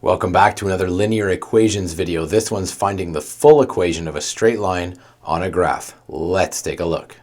Welcome back to another linear equations video. This one's finding the full equation of a straight line on a graph. Let's take a look.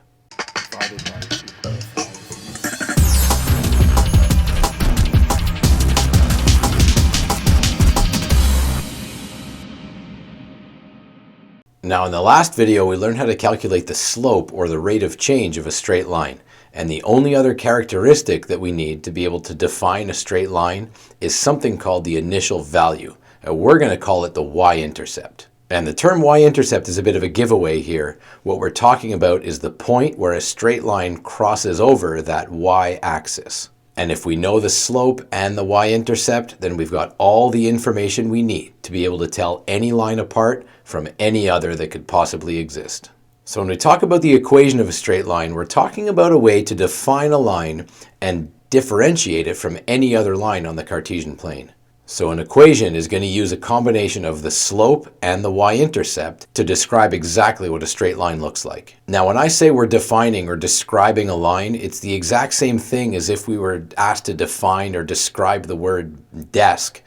Now in the last video we learned how to calculate the slope or the rate of change of a straight line. And the only other characteristic that we need to be able to define a straight line is something called the initial value. And we're going to call it the y-intercept. And the term y-intercept is a bit of a giveaway here. What we're talking about is the point where a straight line crosses over that y-axis. And if we know the slope and the y-intercept, then we've got all the information we need to be able to tell any line apart from any other that could possibly exist. So when we talk about the equation of a straight line, we're talking about a way to define a line and differentiate it from any other line on the Cartesian plane. So an equation is going to use a combination of the slope and the y-intercept to describe exactly what a straight line looks like. Now when I say we're defining or describing a line, it's the exact same thing as if we were asked to define or describe the word desk.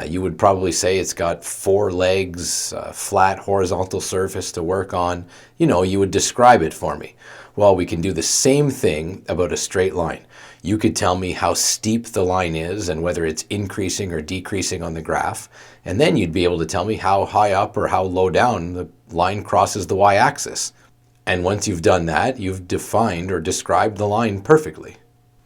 You would probably say it's got 4 legs, a flat horizontal surface to work on. You would describe it for me. Well, we can do the same thing about a straight line. You could tell me how steep the line is and whether it's increasing or decreasing on the graph. And then you'd be able to tell me how high up or how low down the line crosses the y-axis. And once you've done that, you've defined or described the line perfectly.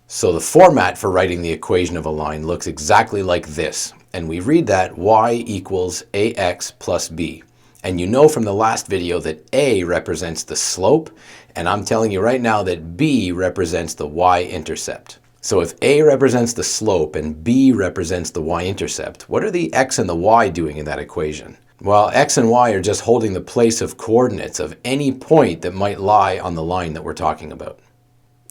So the format for writing the equation of a line looks exactly like this. And we read that y equals ax plus b. And you know from the last video that a represents the slope, and I'm telling you right now that b represents the y-intercept. So if a represents the slope and b represents the y-intercept, what are the x and the y doing in that equation? Well, x and y are just holding the place of coordinates of any point that might lie on the line that we're talking about.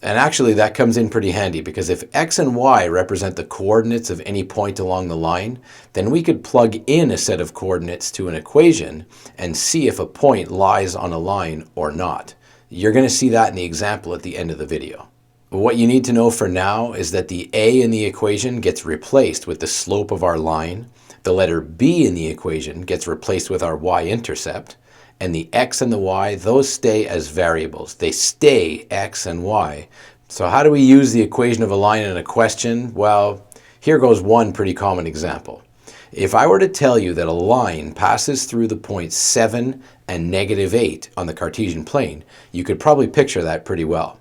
And actually that comes in pretty handy because if x and y represent the coordinates of any point along the line, then we could plug in a set of coordinates to an equation and see if a point lies on a line or not. You're going to see that in the example at the end of the video. But what you need to know for now is that the a in the equation gets replaced with the slope of our line, the letter b in the equation gets replaced with our y-intercept, and the x and the y, those stay as variables. They stay x and y. So how do we use the equation of a line in a question? Well, here goes one pretty common example. If I were to tell you that a line passes through the points 7 and negative 8 on the Cartesian plane, you could probably picture that pretty well.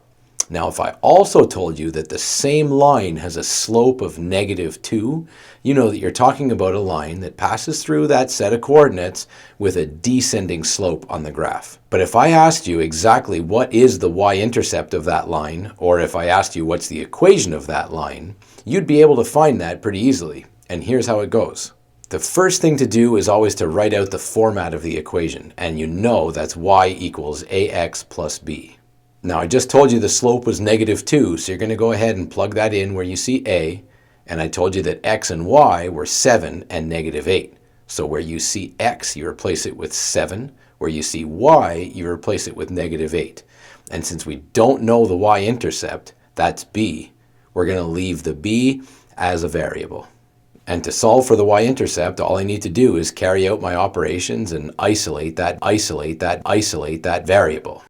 Now, if I also told you that the same line has a slope of negative 2, you know that you're talking about a line that passes through that set of coordinates with a descending slope on the graph. But if I asked you exactly what is the y-intercept of that line, or if I asked you what's the equation of that line, you'd be able to find that pretty easily. And here's how it goes. The first thing to do is always to write out the format of the equation, and you know that's y equals ax plus b. Now I just told you the slope was negative 2, so you're going to go ahead and plug that in where you see a, and I told you that x and y were 7 and negative 8. So where you see x, you replace it with 7. Where you see y, you replace it with negative 8. And since we don't know the y-intercept, that's b, we're going to leave the b as a variable. And to solve for the y-intercept, all I need to do is carry out my operations and isolate that variable.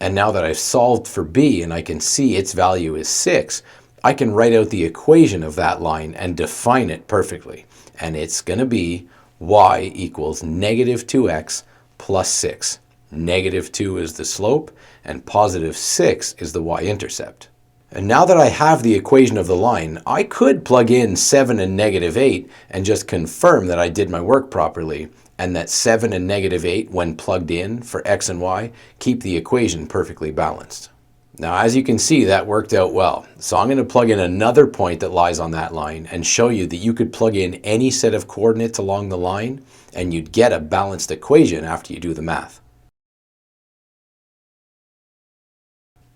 And now that I've solved for b and I can see its value is 6, I can write out the equation of that line and define it perfectly. And it's going to be y equals negative 2x plus 6. Negative 2 is the slope and positive 6 is the y-intercept. And now that I have the equation of the line, I could plug in 7 and negative 8 and just confirm that I did my work properly, and that 7 and negative 8, when plugged in for x and y, keep the equation perfectly balanced. Now, as you can see, that worked out well. So I'm going to plug in another point that lies on that line and show you that you could plug in any set of coordinates along the line and you'd get a balanced equation after you do the math.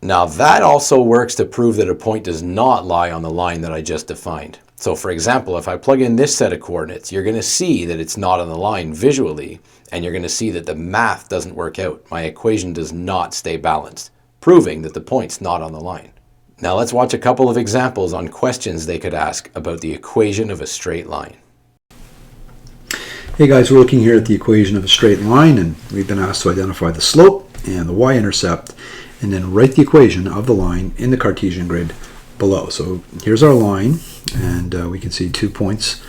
Now that also works to prove that a point does not lie on the line that I just defined. So for example, if I plug in this set of coordinates, you're going to see that it's not on the line visually, and you're going to see that the math doesn't work out. My equation does not stay balanced, proving that the point's not on the line. Now let's watch a couple of examples on questions they could ask about the equation of a straight line. Hey guys, we're looking here at the equation of a straight line, and we've been asked to identify the slope and the y-intercept, and then write the equation of the line in the Cartesian grid below. So here's our line, and we can see 2 points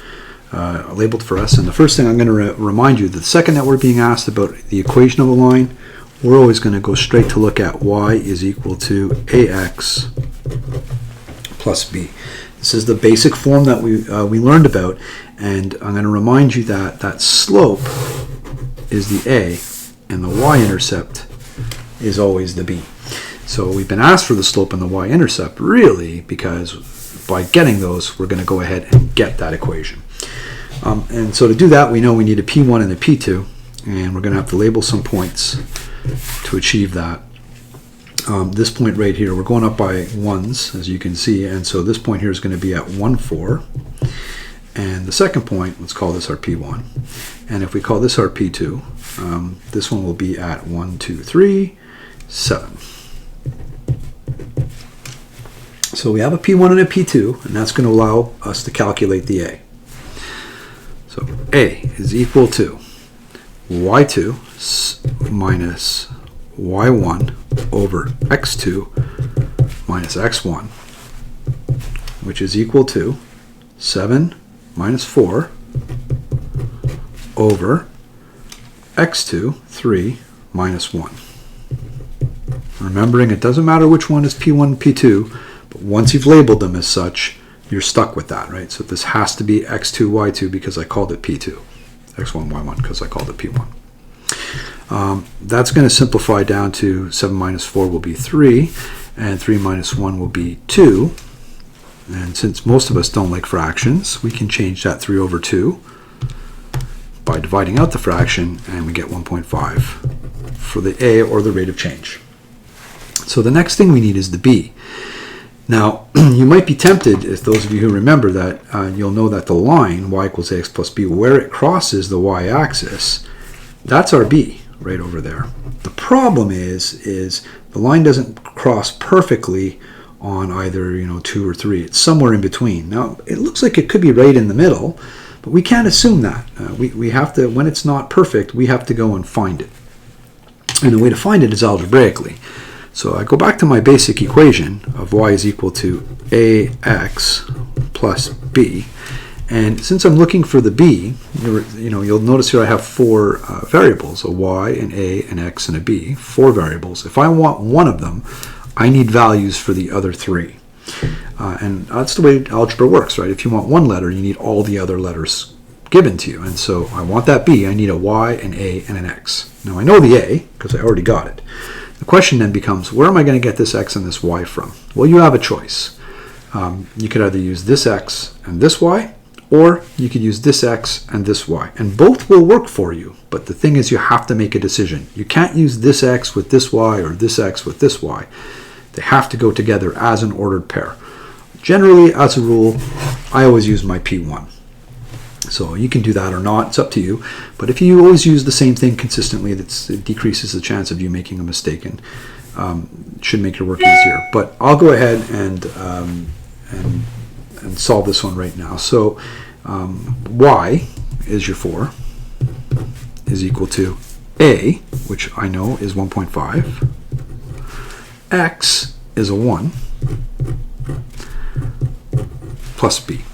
labeled for us. And the first thing I'm going to remind you, that the second that we're being asked about the equation of a line, we're always going to go straight to look at y is equal to ax plus b. This is the basic form that we learned about, and I'm going to remind you that that slope is the a and the y-intercept is always the b. So we've been asked for the slope and the y-intercept really because by getting those we're going to go ahead and get that equation. And so to do that we know we need a P1 and a P2, and we're going to have to label some points to achieve that. This point right here, we're going up by ones as you can see, and so this point here is going to be at 1, 4. And the second point, let's call this our P1. And if we call this our P2, this one will be at 1, 2, 3, 7. So we have a P1 and a P2, and that's going to allow us to calculate the A. So A is equal to y2 minus y1 over x2 minus x1, which is equal to 7 minus 4 over x2, 3 minus 1. Remembering it doesn't matter which one is P1 and P2, but once you've labeled them as such, you're stuck with that, right? So this has to be x2, y2 because I called it P2, x1, y1 because I called it P1. That's going to simplify down to 7 minus 4 will be 3, and 3 minus 1 will be 2. And since most of us don't like fractions, we can change that 3 over 2 by dividing out the fraction, and we get 1.5 for the A, or the rate of change. So the next thing we need is the B. Now, you might be tempted, if those of you who remember that, you'll know that the line y equals ax plus b, where it crosses the y-axis, that's our B right over there. The problem is the line doesn't cross perfectly on either 2 or 3. It's somewhere in between. Now, it looks like it could be right in the middle, but we can't assume that. We have to, when it's not perfect, we have to go and find it. And the way to find it is algebraically. So I go back to my basic equation of y is equal to ax plus b, and since I'm looking for the b, you'll notice here I have 4 variables, a y, an a, an x, and a b, 4 variables. If I want one of them, I need values for the other 3. And that's the way algebra works, right? If you want one letter, you need all the other letters given to you. And so I want that b, I need a y, an a, and an x. Now I know the a, because I already got it. The question then becomes, where am I going to get this x and this y from? Well, you have a choice. You could either use this x and this y, or you could use this x and this y. And both will work for you, but the thing is you have to make a decision. You can't use this x with this y or this x with this y. They have to go together as an ordered pair. Generally, as a rule, I always use my P1. So you can do that or not, it's up to you. But if you always use the same thing consistently, it decreases the chance of you making a mistake, and should make your work easier. But I'll go ahead and solve this one right now. So y is your 4, is equal to a, which I know is 1.5, x is a 1, plus b.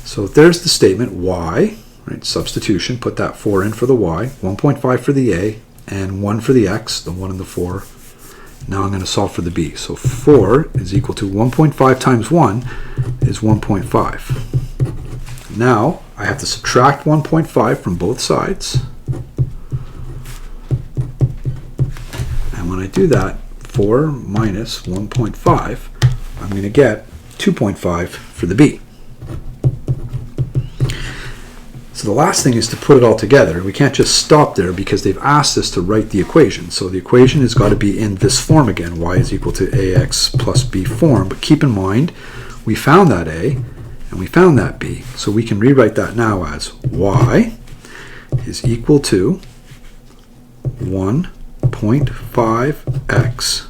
So there's the statement y, right? Substitution, put that 4 in for the y, 1.5 for the a, and 1 for the x, the 1 and the 4. Now I'm going to solve for the b. So 4 is equal to 1.5 times 1 is 1.5. Now I have to subtract 1.5 from both sides. And when I do that, 4 minus 1.5, I'm going to get 2.5 for the b. So the last thing is to put it all together. We can't just stop there because they've asked us to write the equation. So the equation has got to be in this form again, y is equal to ax plus b form. But keep in mind, we found that a, And we found that b. So we can rewrite that now as y is equal to 1.5x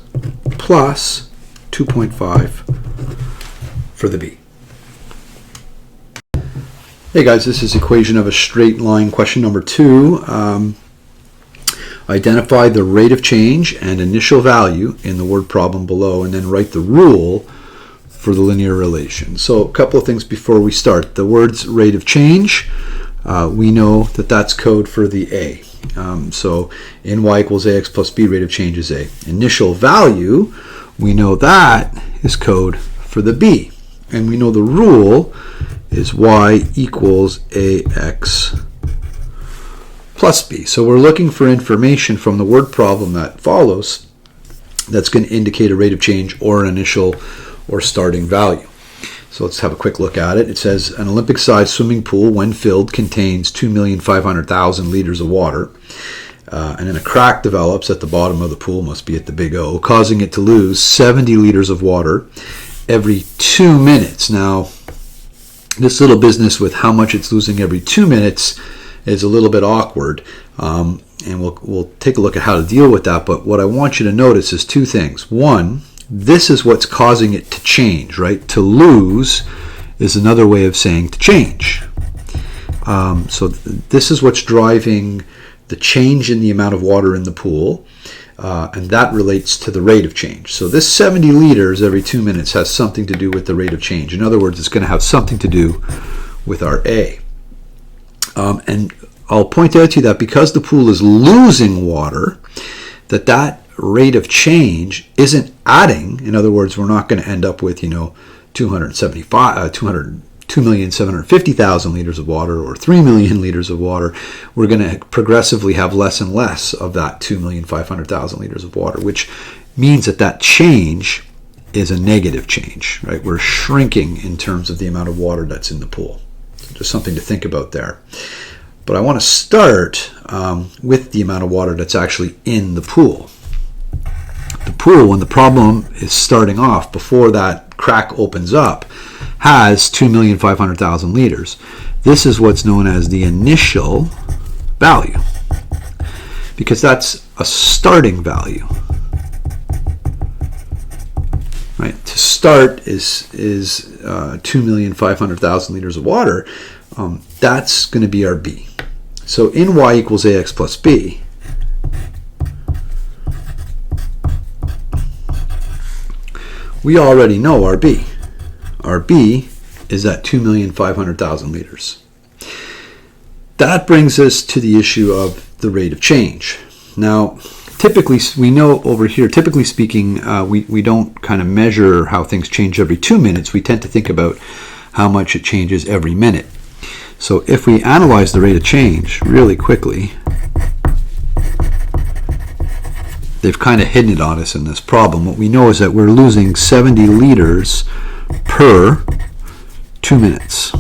plus 2.5 for the b. Hey guys, this is equation of a straight line question number 2. Identify the rate of change and initial value in the word problem below, and then write the rule for the linear relation. So a couple of things before we start. The words rate of change, we know that that's code for the a. So in y equals ax plus b, rate of change is a. Initial value, we know that is code for the b. And we know the rule is y equals ax plus b. So we're looking for information from the word problem that follows that's going to indicate a rate of change or an initial or starting value. So let's have a quick look at it. It says an Olympic-sized swimming pool, when filled, contains 2,500,000 liters of water. And then a crack develops at the bottom of the pool, must be at the big O, causing it to lose 70 liters of water every 2 minutes. Now, this little business with how much it's losing every 2 minutes is a little bit awkward, and we'll take a look at how to deal with that. But what I want you to notice is two things. One, this is what's causing it to change, right? To lose is another way of saying to change. So this is what's driving the change in the amount of water in the pool, and that relates to the rate of change. So this 70 liters every 2 minutes has something to do with the rate of change. In other words, it's going to have something to do with our A. And I'll point out to you that because the pool is losing water, that rate of change isn't adding. In other words, we're not going to end up with 2,750,000 liters of water or 3 million liters of water. We're going to progressively have less and less of that 2,500,000 liters of water, which means that change is a negative change, right? We're shrinking in terms of the amount of water that's in the pool. So just something to think about there. But I want to start with the amount of water that's actually in the pool. The pool, when the problem is starting off, before that crack opens up, has 2,500,000 liters. This is what's known as the initial value, because that's a starting value. Right? To start is 2,500,000 liters of water. That's going to be our b. So in y equals ax plus b, we already know our b. Our b is at 2,500,000 liters. That brings us to the issue of the rate of change. Now, typically, we know over here, typically speaking, we don't kind of measure how things change every 2 minutes. We tend to think about how much it changes every minute. So if we analyze the rate of change really quickly, they've kind of hidden it on us in this problem. What we know is that we're losing 70 liters per 2 minutes.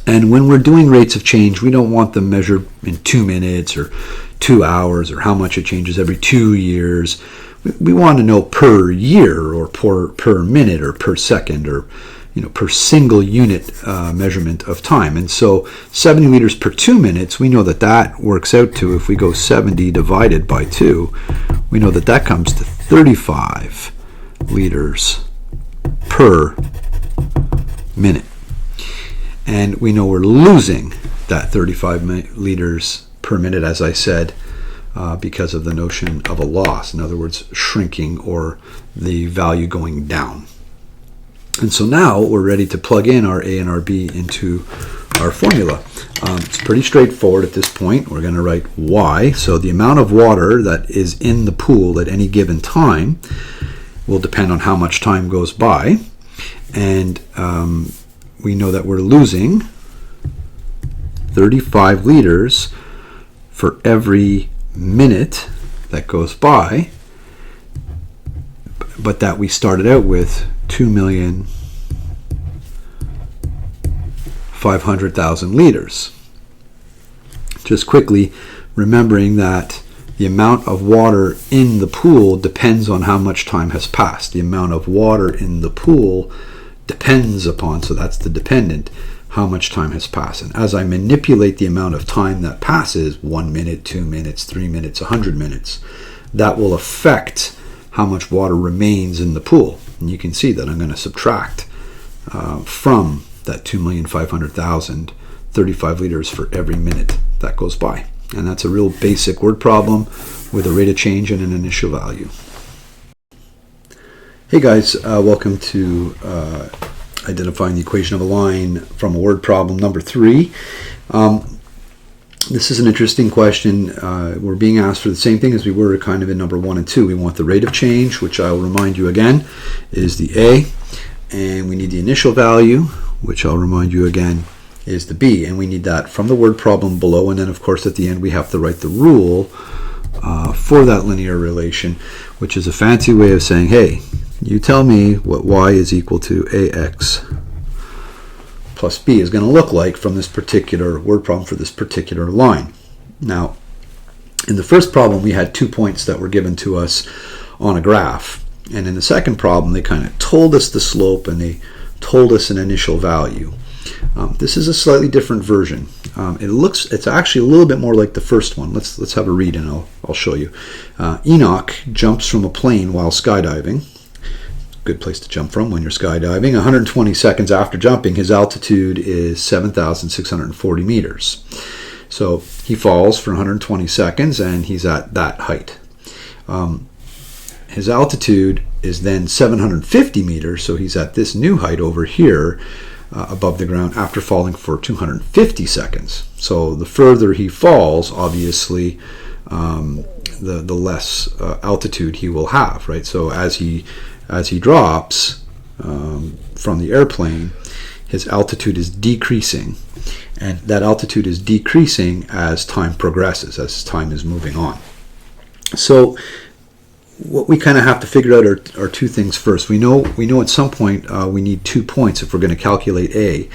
And when we're doing rates of change, we don't want them measured in 2 minutes or 2 hours or how much it changes every 2 years. We want to know per year or per minute or per second or per single unit measurement of time. And so 70 liters per 2 minutes, we know that works out to, if we go 70 divided by 2, we know that comes to 35 liters per minute. And we know we're losing that 35 liters per minute, as I said, because of the notion of a loss. In other words, shrinking or the value going down. And so now we're ready to plug in our A and our B into our formula. It's pretty straightforward at this point. We're going to write Y. So the amount of water that is in the pool at any given time will depend on how much time goes by. And we know that we're losing 35 liters for every minute that goes by, but that we started out with 2,500,000 liters. Just quickly remembering that the amount of water in the pool depends on how much time has passed. The amount of water in the pool depends upon, so that's the dependent, how much time has passed. And as I manipulate the amount of time that passes, 1 minute, 2 minutes, 3 minutes, 100 minutes, that will affect how much water remains in the pool. And you can see that I'm going to subtract from that 2,500,000, 35 liters for every minute that goes by. And that's a real basic word problem with a rate of change and an initial value. Hey guys, welcome to identifying the equation of a line from a word problem number 3. This is an interesting question. We're being asked for the same thing as we were kind of in number 1 and 2. We want the rate of change, which I will remind you again is the A, and we need the initial value, which I'll remind you again is the B, and we need that from the word problem below, and then of course at the end we have to write the rule for that linear relation, which is a fancy way of saying, hey, you tell me what y is equal to ax plus b is going to look like from this particular word problem for this particular line. Now, in the first problem, we had 2 points that were given to us on a graph. And in the second problem, they kind of told us the slope and they told us an initial value. This is a slightly different version. It's actually a little bit more like the first one. Let's have a read and I'll show you. Enoch jumps from a plane while skydiving. Good place to jump from when you're skydiving. 120 seconds after jumping, his altitude is 7,640 meters. So he falls for 120 seconds and he's at that height. His altitude is then 750 meters, so he's at this new height over here above the ground after falling for 250 seconds. So the further he falls, obviously, the less altitude he will have, right? So as he drops from the airplane, his altitude is decreasing, and that altitude is decreasing as time progresses, as time is moving on. So what we kind of have to figure out are two things first. We know at some point we need 2 points if we're going to calculate A,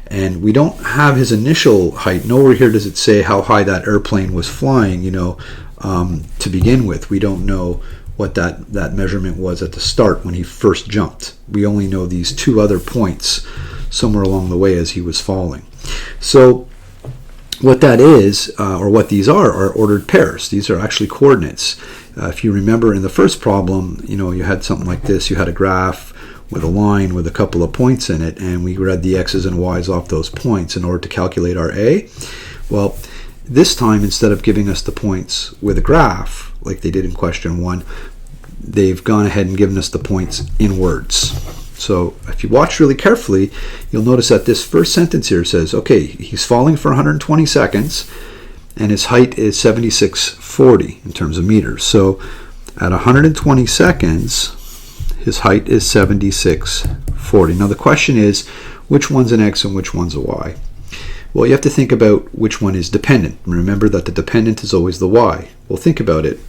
and we don't have his initial height. Nowhere here does it say how high that airplane was flying, to begin with. We don't know what that measurement was at the start when he first jumped. We only know these 2 other points somewhere along the way as he was falling. So what that is, or what these are ordered pairs. These are actually coordinates. If you remember in the first problem, you had something like this. You had a graph with a line with a couple of points in it, and we read the x's and y's off those points in order to calculate our A. Well, this time, instead of giving us the points with a graph, like they did in question 1, they've gone ahead and given us the points in words. So if you watch really carefully, you'll notice that this first sentence here says, okay, he's falling for 120 seconds, and his height is 7640 in terms of meters. So at 120 seconds, his height is 7640. Now the question is, which one's an x and which one's a y? Well, you have to think about which one is dependent. Remember that the dependent is always the y. Well, think about it.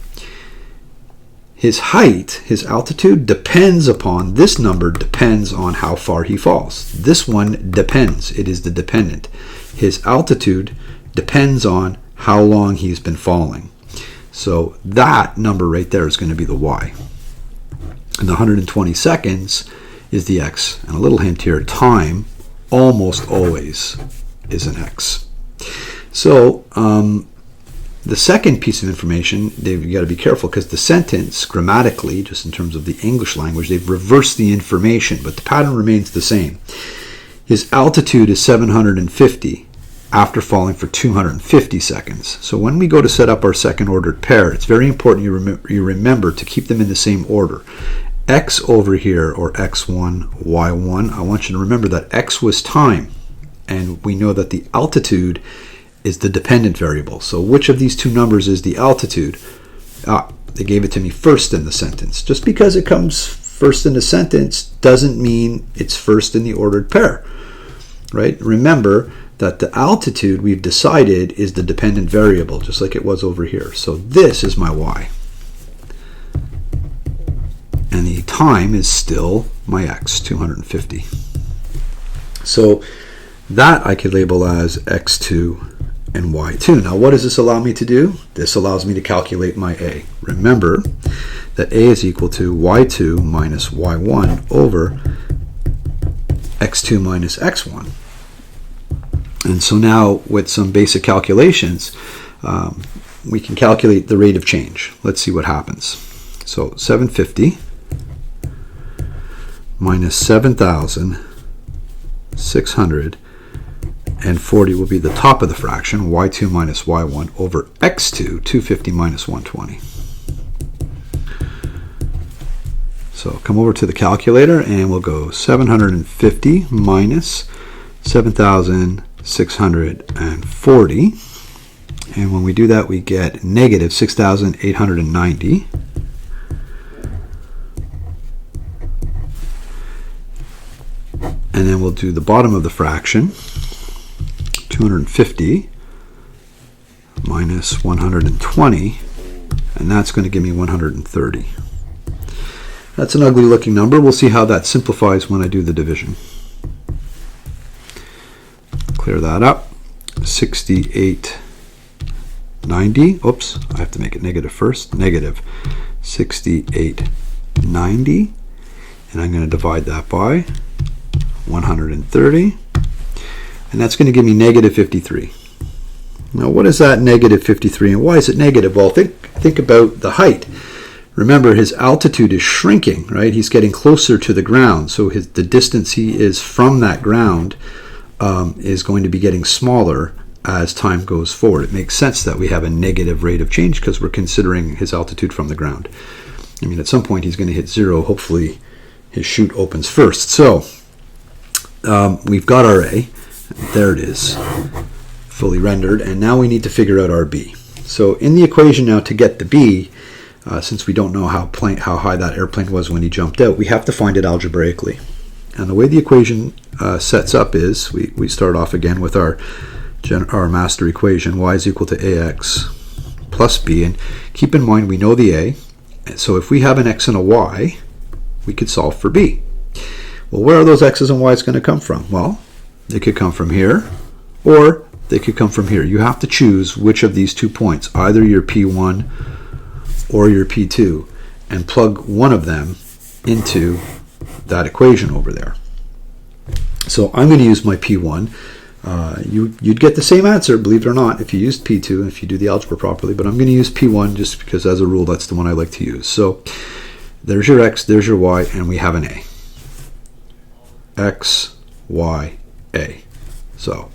His height, his altitude, depends upon, this number depends on how far he falls. This one depends. It is the dependent. His altitude depends on how long he's been falling. So that number right there is going to be the y. And the 120 seconds is the x. And a little hint here, time almost always is an x. So the second piece of information, you've got to be careful because the sentence, grammatically, just in terms of the English language, they've reversed the information, but the pattern remains the same. His altitude is 750 after falling for 250 seconds. So when we go to set up our second ordered pair, it's very important you remember to keep them in the same order. X over here, or x1, y1, I want you to remember that x was time, and we know that the altitude is the dependent variable. So which of these 2 numbers is the altitude? They gave it to me first in the sentence. Just because it comes first in the sentence doesn't mean it's first in the ordered pair, right? Remember that the altitude we've decided is the dependent variable, just like it was over here. So this is my y. And the time is still my x, 250. So that I could label as x2 and y2. Now what does this allow me to do? This allows me to calculate my A. Remember that A is equal to y2 minus y1 over x2 minus x1. And so now with some basic calculations, we can calculate the rate of change. Let's see what happens. So 750 minus 7,640 will be the top of the fraction, y2 minus y1, over x2, 250 minus 120. So come over to the calculator and we'll go 750 minus 7,640. And when we do that, we get negative 6,890. And then we'll do the bottom of the fraction, 250 minus 120, and that's going to give me 130. That's an ugly looking number. We'll see how that simplifies when I do the division. Clear that up. 6890. Oops, I have to make it negative first. Negative 6890. And I'm going to divide that by 130. And that's going to give me negative 53. Now, what is that negative 53, and why is it negative? Well, think about the height. Remember, his altitude is shrinking, right? He's getting closer to the ground, so the distance he is from that ground is going to be getting smaller as time goes forward. It makes sense that we have a negative rate of change because we're considering his altitude from the ground. I mean, at some point he's going to hit zero. Hopefully his chute opens first. So we've got our A. There it is, fully rendered. And now we need to figure out our B. So in the equation now, to get the B, since we don't know how high that airplane was when he jumped out, we have to find it algebraically. And the way the equation sets up is we start off again with our master equation, y is equal to ax plus b. And keep in mind, we know the a. So if we have an x and a y, we could solve for b. Well, where are those x's and y's going to come from? Well, they could come from here, or they could come from here. You have to choose which of these 2 points, either your P1 or your P2, and plug one of them into that equation over there. So I'm going to use my P1. You'd get the same answer, believe it or not, if you used P2, if you do the algebra properly, but I'm going to use P1 just because, as a rule, that's the one I like to use. So there's your x, there's your y, and we have an a. X, y, a. So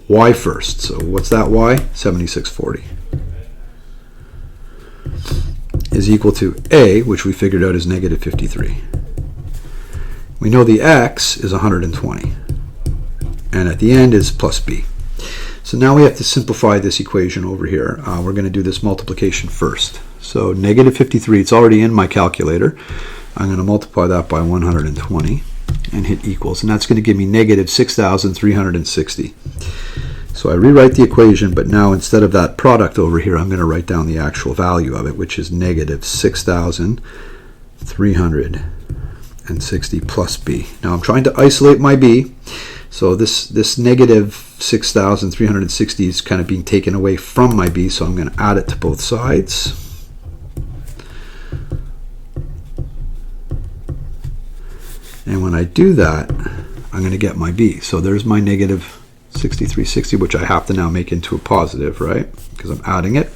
y first. So what's that y? 7640 is equal to a, which we figured out is negative 53. We know the x is 120. And at the end is plus b. So now we have to simplify this equation over here. We're going to do this multiplication first. So negative 53, it's already in my calculator. I'm going to multiply that by 120 and hit equals. And that's going to give me negative 6,360. So I rewrite the equation, but now instead of that product over here, I'm going to write down the actual value of it, which is negative 6,360 plus b. Now I'm trying to isolate my b. So this negative 6,360 is kind of being taken away from my b, so I'm going to add it to both sides. And when I do that, I'm going to get my b. So there's my negative 6360, which I have to now make into a positive, right? Because I'm adding it.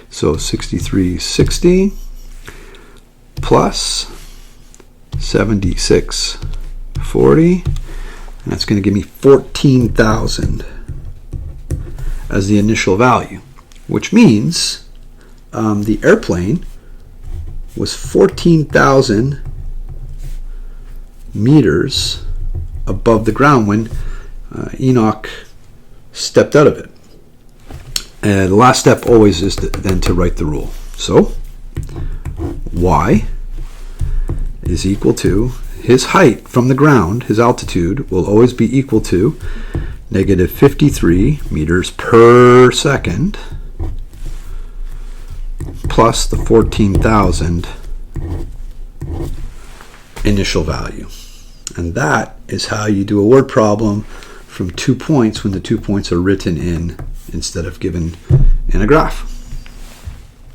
So 6360 plus 7640. And that's going to give me 14,000 as the initial value, which means the airplane was 14,000 meters above the ground when Enoch stepped out of it. And the last step always is then to write the rule. So y is equal to his height from the ground, his altitude, will always be equal to negative 53 meters per second plus the 14,000 initial value. And that is how you do a word problem from 2 points when the 2 points are written in instead of given in a graph.